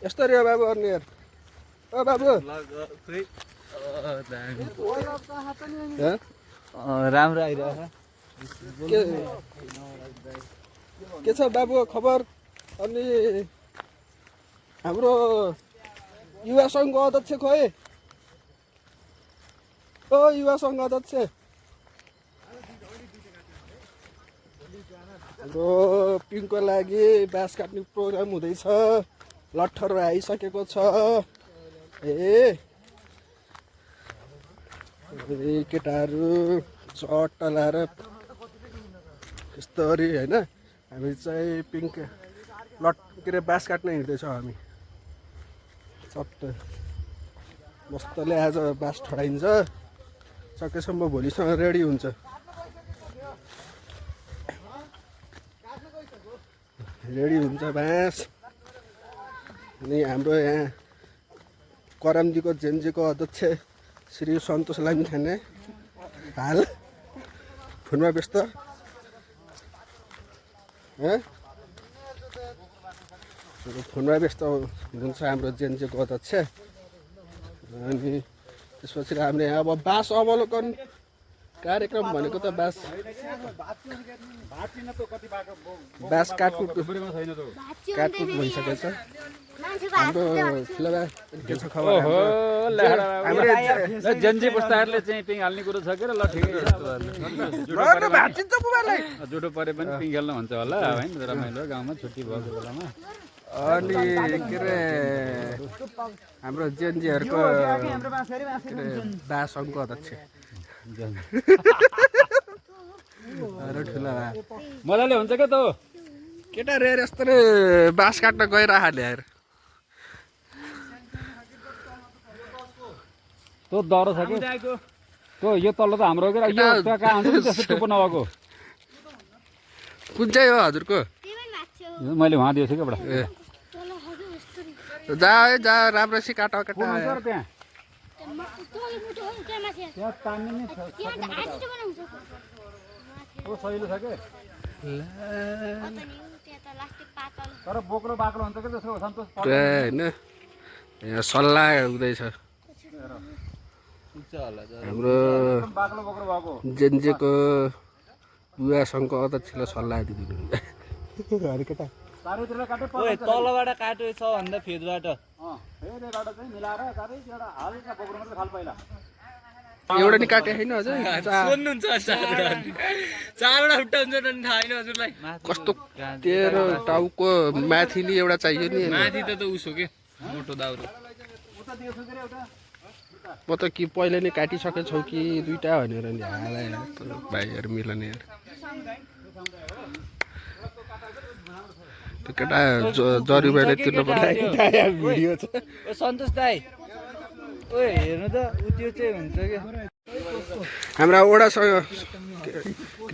यस्तो रे बाबु अर्ने यार ओ बाबु राम्रो आइरहेछ के छ बाबु खबर अनि हाम्रो युवा सङ्घको अध्यक्ष खोइ ओ युवा सङ्घ अध्यक्ष हाम्रो पिङको लागि बाँस काट्ने प्रोग्राम हुँदैछ लट्ठहरू आइसकेको छ केटाहरू चट्टा लाएर यस्तोरी होइन हामी चाहिँ पिङ्क लट के अरे बाँस काट्न हिँड्दैछौँ हामी चट्ट मस्तले आज बाँस ठडाइन्छ सकेसम्म भोलिसम्म रेडी हुन्छ बाँस अनि हाम्रो यहाँ करमजीको जेनजीको अध्यक्ष श्री सन्तोष लामिछाने हाल फोनमा व्यस्त फोनमा व्यस्त हुनुहुन्छ हाम्रो जेनजीको अध्यक्ष अनि त्यसपछि हामीले अब बाँस अवलोकन कार्यक्रम भनेको त बाँस काटकुट भइसकेको छ हाम्रो फिलहाल के छ खबर जेन्जी पुस्ताहरूले चाहिँ पिङ हाल्ने कुरो छ के ल ठिकै जुडो परे पनि पिङ खेल्न हुन्छ होला होइन रमाइलो गाउँमा छुट्टी भएको बेलामा अनि के अरे हाम्रो जेन्जीहरूको दास सङ्घको अध्यक्ष मजाले हुन्छ क्या त केटा रे यस्तो रे बाँस काट्न गइरह ल्याएर त्यो डर छ कि त्यो यो तल्लो त हाम्रो हो कि यो कहाँ हुन्छ त्यस्तो टुप्पो नभएको कुन चाहिँ हो हजुरको मैले उहाँ दिएको छु क्या जा है जा राम्रोसी काट त्यहाँ सहिलो छ के तर बोक्रो बाक्लो हुन्छ कि त्यसको सन्तोष होइन यहाँ सल्लाह हुँदैछ हाम्रो जेन्जेको युवा सङ्घको अध्यक्षले सल्लाह दिनु केटा तलबाट काट्यो छ भन्दा फेदबाट चाहिँ मिलाएर चारैतिर हल्का बोक्रो मात्रै खाल पहिला एउटा नि काटे होइन हजुर कस्तो तेरो टाउको माथिली एउटा चाहियो नि माथि त उसो के मोटो दाउरो म त कि पहिले नै काटिसकेछौ कि दुईटा भनेर नि हालै भाइहरू मिल्ने त्यो केटा जरिवाना तिर्नु पर्ने भिडियो छ सन्तोष दाई ओए हेर्नु त त्यो चाहिँ हुन्छ कि हाम्रा वडा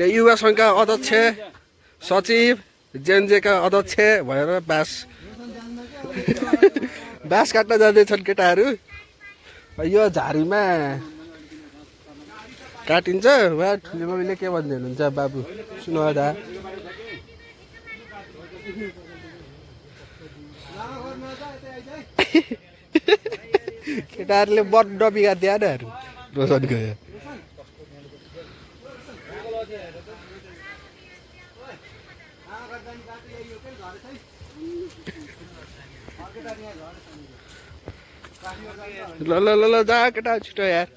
युवा सङ्घका अध्यक्ष सचिव जेनजेका अध्यक्ष भएर बाँस काट्न जाँदैछन् केटाहरू यो झारीमा काटिन्छ वा ठुलो मम्मीले के भन्दै हुनुहुन्छ बाबु सुन दा केटाहरूले बड्ड बिगारिदियो न रोशन गयो ल ल ल ल जा केटा छिटो यार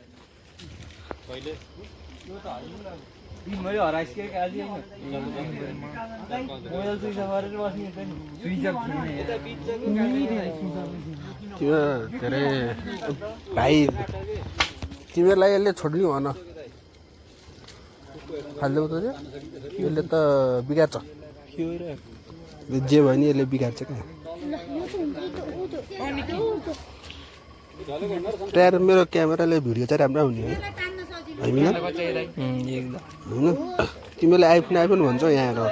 त्यो के अरे भाइ तिमीहरूलाई यसले छोड्नु भन फाल्दै त यसले त बिगार्छ जे भयो नि यसले बिगार्छ क्या ट्यार मेरो क्यामेराले भिडियो चाहिँ राम्रो हुने है होइन तिमीले आइफोन भन्छौ यहाँ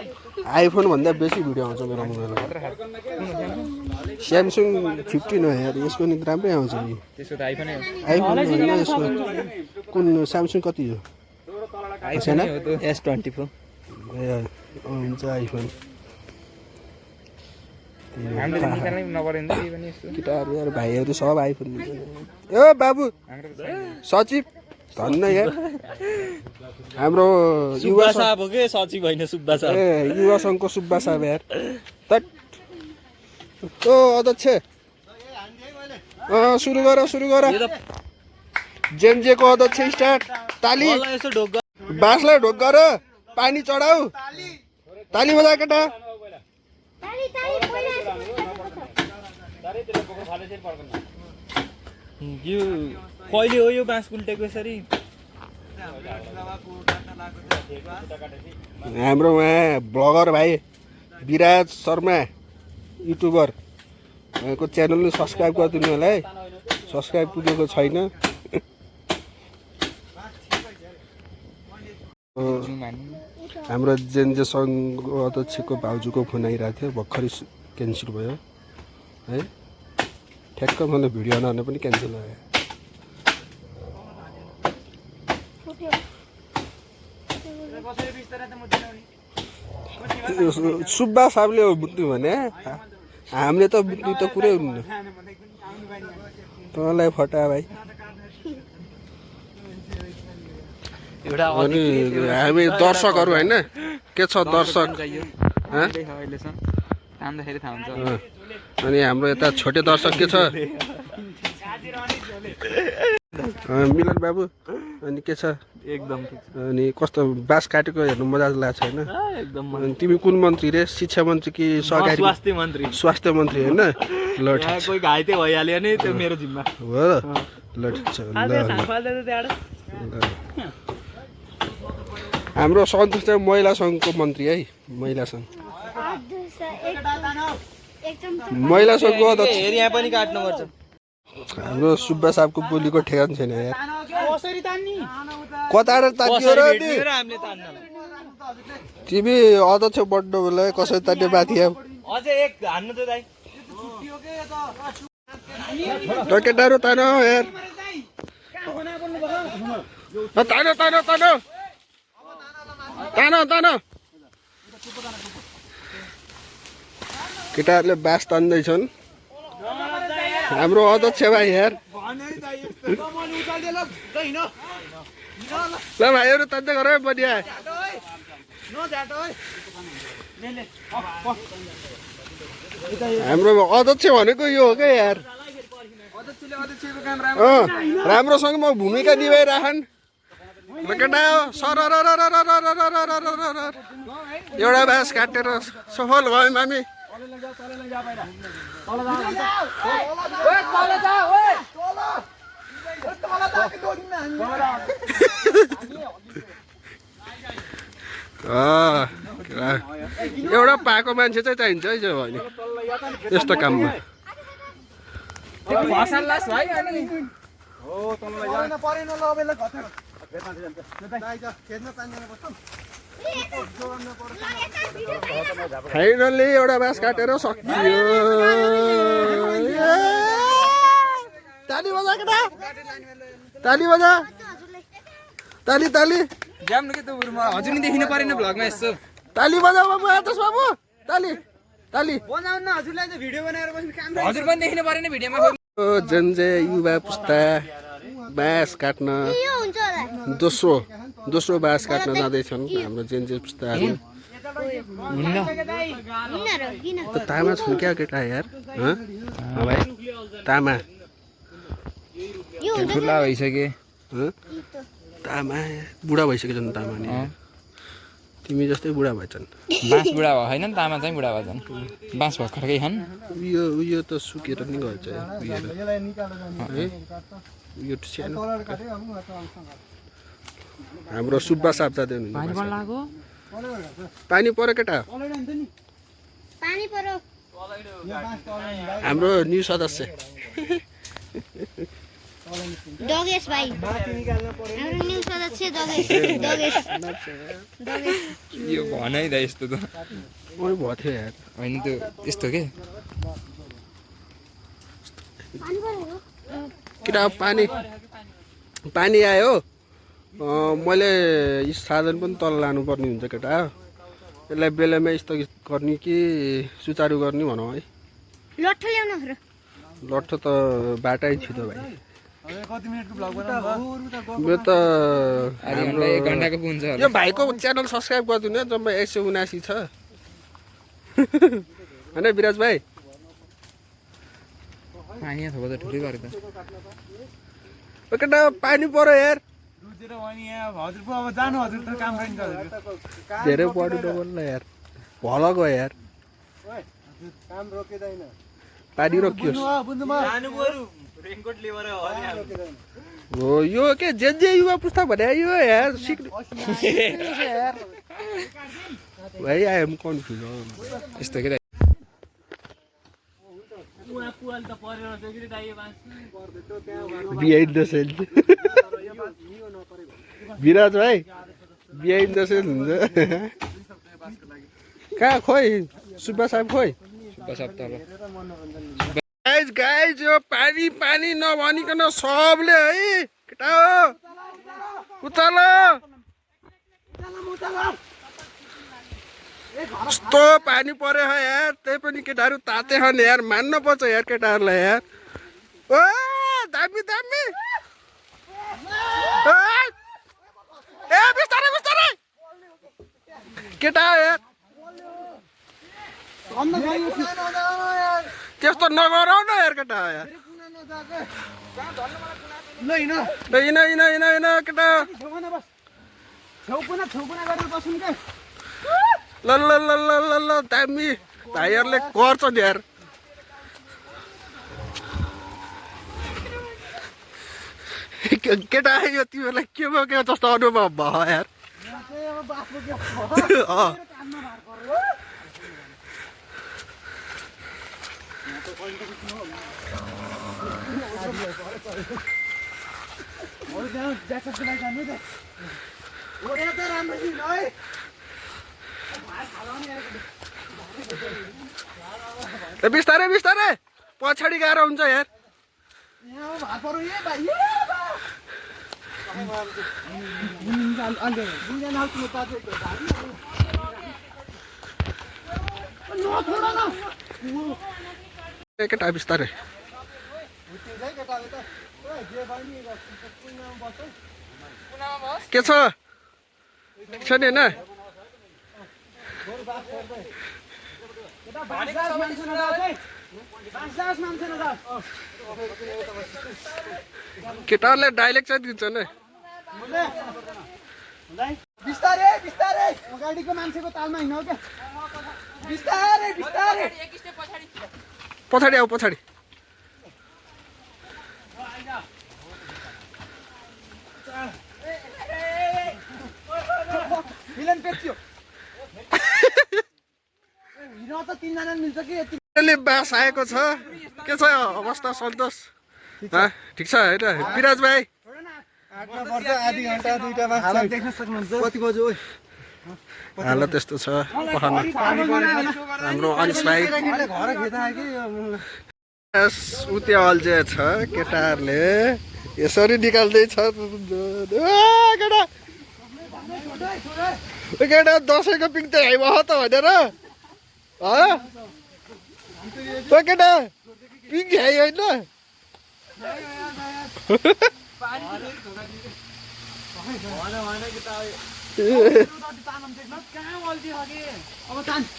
आइफोन भन्दा बेसी भिडियो आउँछ मेरो मोबाइलमा स्यामसङ 15 हो यार यसको नि राम्रै आउँछ नि आइफोन होइन यसको कुन स्यामसङ कति हो S24 ए हुन्छ आइफोन हामीले त निकाल्नै नपऱ्यो नि त केही पनि यस्तो केटाहरू यार भाइहरू सब आइपुग्नु ए बाबु हाम्रो त छैन। सचिव धन्न यार हाम्रो सुब्बा साहब हो के सचिव होइन सुब्बा साहब ए युवा सङ्घको सुब्बा साहब यार तट ओ अध्यक्ष सुरु गर जेनजेको अध्यक्ष स्टार्ट ताली मलाई यसो ढोक बाँसलाई ढोक गर पानी चढाऊ ताली बजा केटा यो कहिले हो यो बाँस कुल्टेको यसरी हाम्रो उहाँ ब्लगर भाइ विराज शर्मा युट्युबर उहाँको च्यानल सब्सक्राइब गरिदिनु होला है सब्सक्राइब पुगेको छैन हाम्रो जेनजे सङ्घको अध्यक्षको भाउजूको फोन आइरहेको थियो भर्खरै क्यान्सल भयो है ठ्याक्क मलाई भिडियो नहाल्नु पनि क्यान्सल भयो सुब्बा साहबले हो बुझ्नु भने हामीले त बुझ्नु त कुरै हुन्न तँलाई फटा भाइ अनि हामी दर्शकहरू होइन के छ दर्शक अनि हाम्रो यता छोटे दर्शक के छ मिलन बाबु अनि के छ एकदम अनि कस्तो बाँस काटेको हेर्नु मजा लागेको छैन एकदम अनि तिमी कुन मन्त्री रे शिक्षा मन्त्री कि सहकारी स्वास्थ्य मन्त्री स्वास्थ्य मन्त्री होइन ल ठिक छ कोही घाइते भइहाल्यो नि त्यो मेरो जिम्मा हो ल ठिक छ हाम्रो सन्तोष चाहिँ महिला सङ्घको मन्त्री है महिला सङ्घ महिला सङ्घको अध्यक्ष यहाँ पनि काट्नुपर्छ हाम्रो सुब्बा साहबको बोलीको ठेगान छैन यार कताएर तान्यो र नि तिमी अध्यक्ष बढ्नु बेला कसरी तान्ने माथि अझै एक हान्नु त दाइ केटाहरू तान यार तान तान तान तान तान केटाहरूले बास तान्दैछन् हाम्रो अध्यक्ष भाइ यार ल भाइहरू तान्दै गर बढिया हाम्रो अध्यक्ष भनेको यो हो क्या यार राम्रोसँग म भूमिका निभाइराखन् केटा सर एउटा बाँस काटेर सफल भयौँ हामी एउटा पाएको मान्छे चाहिँ चाहिन्छ है जो भने यस्तो काममा फाइनल्ली एउटा बाँस काटेर सकियो ताली बजा केटा ताली बजा ताली ताली हजुर नि देखिनु परेन भ्लगमा यस्तो ताली बजा बाबु आतस बाबु ताली ताली हजुर पनि देखिनु परेन भिडियोमा जुन चाहिँ युवा पुस्ता बाँस काट्न दोस्रो बाँस काट्न जाँदैछन् हाम्रो जेनजे पुस्ताहरू तामा छन् क्या केटा यार भाइ तामा ठुला भइसके तामा बुढा भइसकेछन् तामा नि तिमी जस्तै बुढा भएछन् बाँस बुढा भयो होइन तामा चाहिँ बुढा भएछन् बाँस भर्खरकै छन् उयो त सुकेर नि गएछ उयो सानो हाम्रो सुब्बा साहब जाँदै हुनुहुन्छ पानी पऱ्यो केटा हाम्रो न्यू सदस्य डगेश भाइ हाम्रो न्यू सदस्य डगेश यो भनै दा यस्तो त मैले भएको थियो यार होइन त्यो यस्तो के केटा पानी आयो मैले साधन पनि तल लानुपर्ने हुन्छ केटा यसलाई बेलामा स्थगित गर्ने कि सुचारू गर्ने भनौँ है लट्ठो ल्याउनु र लट्ठो त बाटै छु त भाइ कति मिनेटको भ्लग बनाउनु यो त आधी घन्टा 1 घन्टाको पुग्छ यो भाइको च्यानल सब्सक्राइब गरिदिनु है जम्मा 179 छ होइन विराज भाइ पानी थोको त ठुलै गरे त केटा पानी पर्यो यार रुजेर अनि यहाँ हजुर पो अब जानु हजुर त काम छैन धेरै बढी डबल यार भल गयो यार काम रोकिँदैन पानी रोकियोस् जानु बरु रेनकोट लिएर हो यो के जे युवा पुस्ता भने यो यार सिक्नु यार भाइ आई एम कन्फ्युज यस्तो के पुवाल त परेर जोगिरे दाइयो बिहाइन्ड द सेल विराज भाइ बिहाइन्ड द सेल हुन्छ कहाँ खोइ सुब्बा साहब खोइ बसप तल गाइज यो पानी नभनिकन सबले है केटा हो उचालो कस्तो पानी पर्यो है यार त्यही पनि केटाहरू ताते छन् यार मान्न पर्छ यार केटाहरूलाई यार ओ दामी दामी ए बिस्तारै बिस्तारै केटा हो यार त्यस्तो नगर न यार केटा हो यार हिँड केटा ल ल ल ल ल ल दामी भाइहरूले गर्छन् यार केटा यो तिमीहरूलाई के भयो के जस्तो अनुभव भयो यार बिस्तारै बिस्तारै पछाडि गाह्रो हुन्छ यार केटा बिस्तारै के छ ठिक छ नि होइन केटाहरूले डाइलेक्ट चाहिँ दिन्छ नि बिस्तारै बिस्तारै अगाडिको मान्छेको तालमा हिँड्नु क्या बिस्तारै बिस्तारै पछाडि आऊ पछाडि मिलन पेट्यो हिँड्न त तीनजना मिल्छ कि बास आएको छ के छ अवस्था सन्तोष ठिक छ होइन विराज भाइ आधी घन्टा दुईटामा हालत देख्न सक्नुहुन्छ कति बज्यो हालत त्यस्तो छ पखान हाम्रो अनिस भाइ उते अल्झे छ केटाहरूले यसरी निकाल्दैछ केटा केटा दसैँको पिङ त भयो त भनेर केटा पिङ है होइन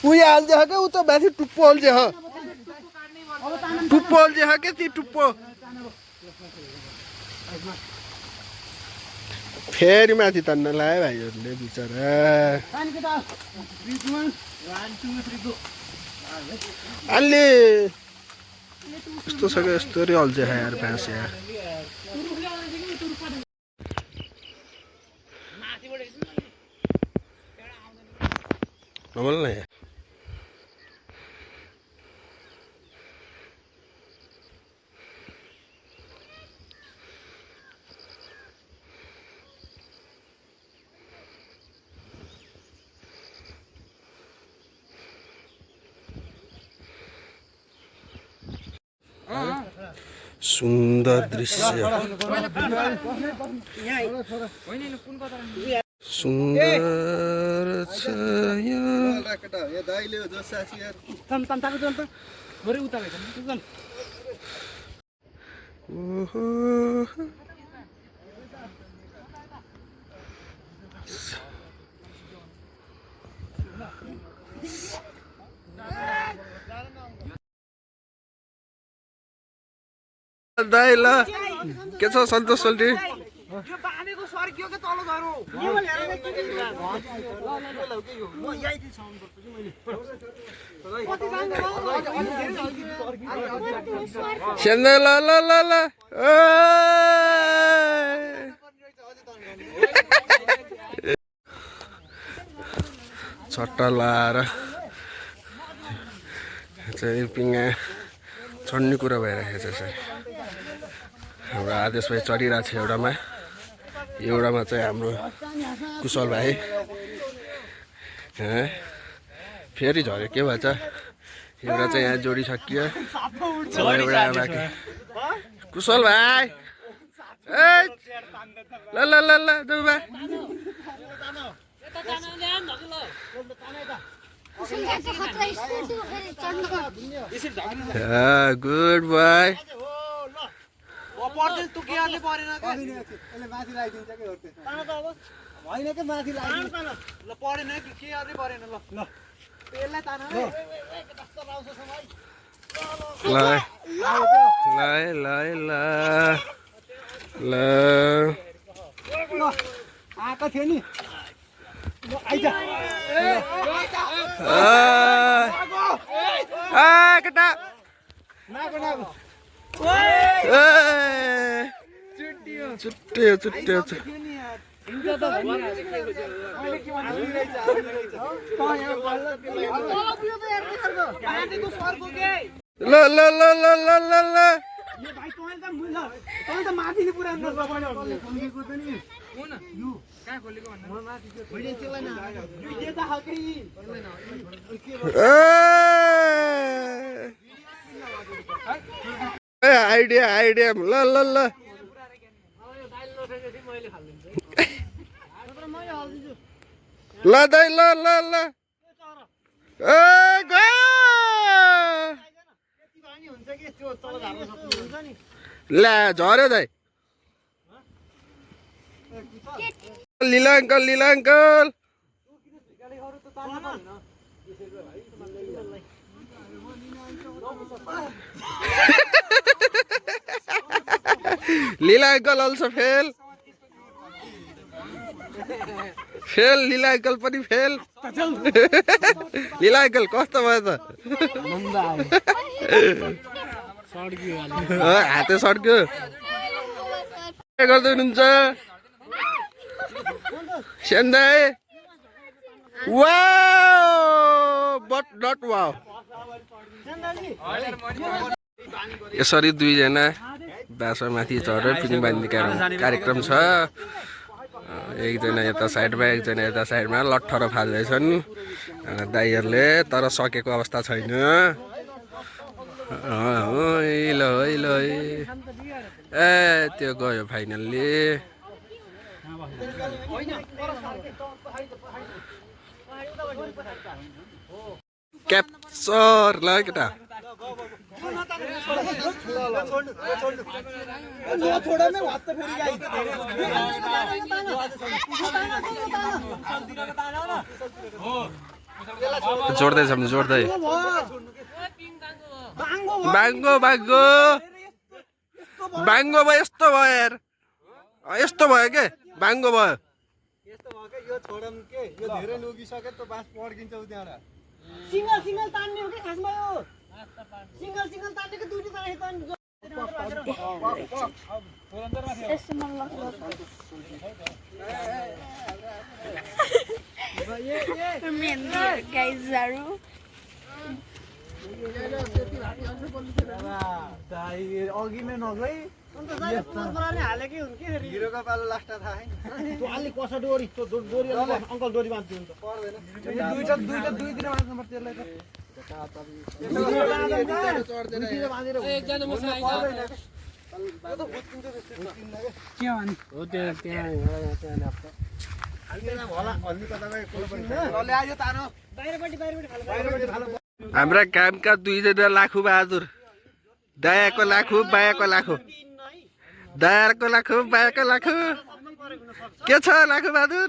उयो हाल्छ क्या ऊ त माथि टुप्पो अल्झे टुप्पो अल्झे के ती टुप्पो फेरि माथि तान्न लायो भाइहरूले बिचरा अलि यस्तो छ क्या यस्तरी अल्झे यार बाँस यार नबोल न यार सुन्दर दृश्य सुन्दर छ यो ओहो दाइ ल के छ सन्तोष सोल्टी सेन्दै ल ल ल ल छट्टा लाएर चाहिँ पिङा चढ्ने कुरा भइरहेको छ हाम्रो आदेश भाइ चढिरहेको छ एउटामा चाहिँ हाम्रो कुशल भाइ फेरि झऱ्यो के भन्छ एउटा चाहिँ यहाँ जोडिसकियो एउटा बाँकी कुशल भाइ ल ल ल ल जाऊ बा गुड बाई आएको थियो नि केटा छुट्टियो छुट्टियो ल ल ल ल ल ल ल आइडिया आइडिया ल ल ल ल दाइ ल ल ल ला झऱ्यो दाइ लीला अंकल लीला अंकल लीला अंकल अल्सो फेल फेल लीला अंकल पनि फेल लीला अंकल कस्तो भयो त हाते सड्क्यो के गर्दै हुनुहुन्छ सेन्दाइ वाउ बट नट वाउ यसरी दुईजना बासमाथि चढेर पिङ बाँध्ने कार्यक्रम छ एकजना यता साइडमा एकजना यता साइडमा लट्ठरो फाल्दैछन् दाइहरूले तर सकेको अवस्था छैन ए त्यो गयो फाइनल्ली क्याप्चर ल केटा जोड्दैछ भने जोड्दै बाङ्गो बाङ्गो बाङ्गो भयो यस्तो भयो यार यस्तो भयो के बाङ्गो भयो यो छोडम के यो धेरै लुगिसके त बास पड्किन्छ उ त्यहाँबाट सिंगल सिंगल तान्ने हो के खासमा यो सिंगल सिंगल तान्ने के दुईटी ताने तान गाइजहरु अघि नै नगई हालेकै हुन् के हिरोको पालो लास्ट थाहा छैन त्यो अलि कसो डोरी त्यो डोरी अङ्कल डोरी बाँध्छु नि त पर्दैन दुईटा दुई दिन बाँध्नु पर्छ त्यसलाई त एकजना मसँग आइछ के भन्नु हो त्यो त्यहाँ हाम्रा कामका दुईजना लाखु बहादुर दयाको लाखु बायाको लाखु दयाको लाखु बायाको लाखु के छ लाखु बहादुर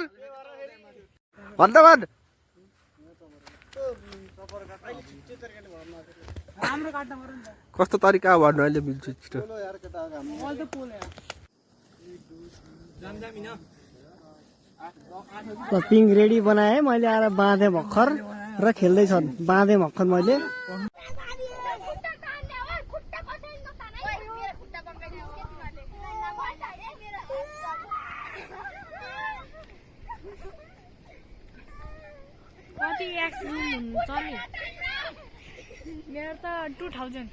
भन् त भन् कस्तो तरिका भन्नु अहिले मिल्छ छिटो पिङ रेडी बनाएँ मैले आएर बाँधेँ भर्खर र खेल्दैछन् बाँधेँ भर्खर मैले कति एक्सपिरियन्स हुन्छ नि मेरो त 2000